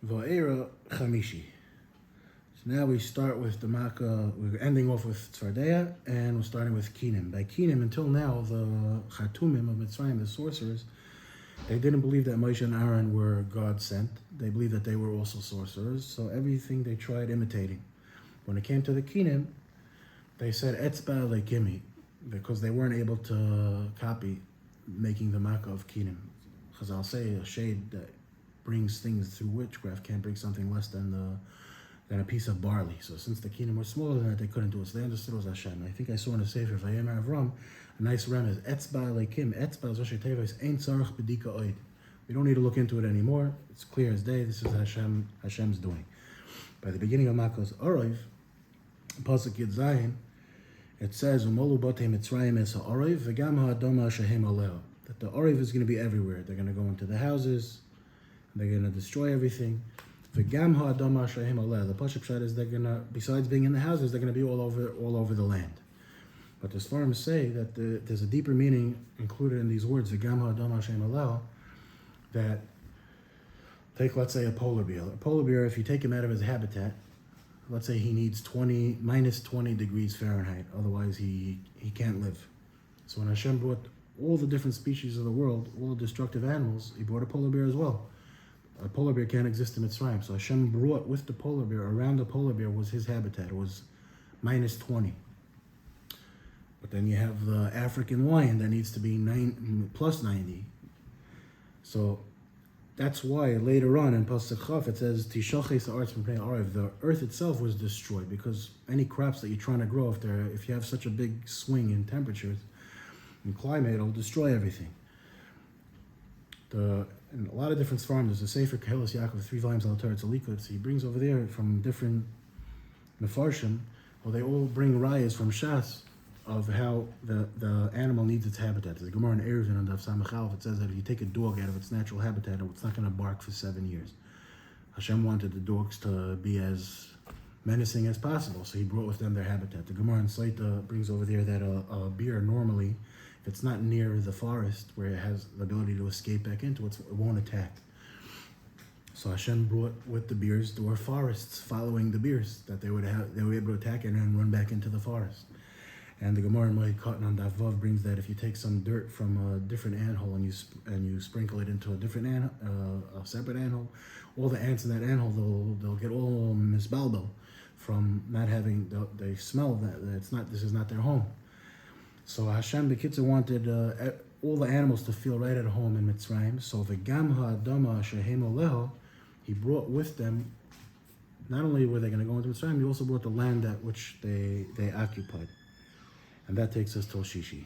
Vaera Chamishi. So now we start with the Makkah. We're ending off with Tzvardeya, and we're starting with Kinim. By Kinim, until now, the Chatumim of Mitzrayim, the sorcerers, they didn't believe that Moshe and Aaron were God sent. They believed that they were also sorcerers. So everything they tried imitating. When it came to the Kinim, they said Etzba Lekimi, because they weren't able to copy making the Makkah of Kinim. Chazal say a shade that brings things through witchcraft can't bring something less than a piece of barley. So since the Kinim were smaller than that, they couldn't do it. So they understood it was Hashem. I think I saw in the Sefer Vaera Avram a nice remez. Etzba Leikim. Etzba is Rosh Tevis. Ein tzarich b'dika oid. We don't need to look into it anymore. It's clear as day. This is Hashem's doing. By the beginning of Makkah's Aryeh, Pasuk Yud Zayin, it says Umolu Batei Mitzrayim es ha'Aryeh v'gam ha'adoma shehem aleo. That the Aryeh is going to be everywhere. They're going to go into the houses. They're going to destroy everything. V'gam ha'adoma shehem aleo. The Pasuk Pshat is they're going to, besides being in the houses, they're going to be all over the land. But the Sfarim say that there's a deeper meaning included in these words, V'gam ha'adoma shehem aleo, that take, let's say, a polar bear. A polar bear, if you take him out of his habitat, let's say he needs minus 20 degrees Fahrenheit, otherwise he can't live. So when Hashem brought all the different species of the world, all the destructive animals, he brought a polar bear as well. A polar bear can't exist in Mitzrayim. So Hashem brought with the polar bear, around the polar bear was his habitat. It was minus 20. But then you have the African lion that needs to be plus 90. So that's why later on in Pasuk Chaf it says Tishaches ha'aretz mipnei ha'arev. The earth itself was destroyed because any crops that you're trying to grow, if you have such a big swing in temperatures and climate, it'll destroy everything. In a lot of different farms, there's a Sefer Kehelas Yaakov, 3 volumes on HaTorah Tzalikus. He brings over there from different mefarshim, well, they all bring rayas from Shas of how the animal needs its habitat. The Gemara in Eruvin on Daf Samach Aleph, it says that if you take a dog out of its natural habitat, it's not going to bark for 7 years. Hashem wanted the dogs to be as menacing as possible, so he brought with them their habitat. The Gemara in Saita brings over there that a bear normally, if it's not near the forest where it has the ability to escape back into it, it won't attack. So Hashem brought with the bears, there were forests following the bears that they were able to attack and then run back into the forest. And the Gemara in Moed Katan on Daf Vav brings that if you take some dirt from a different anthole and you sprinkle it into a different a separate anthole, all the ants in that anthole they'll get all misbalbel from not having they smell that this is not their home. So Hashem the Kitzur wanted all the animals to feel right at home in Mitzrayim. So v'gam ha'adama shehem oleho, he brought with them. Not only were they going to go into Mitzrayim, he also brought the land at which they occupied. And that takes us till Shishi.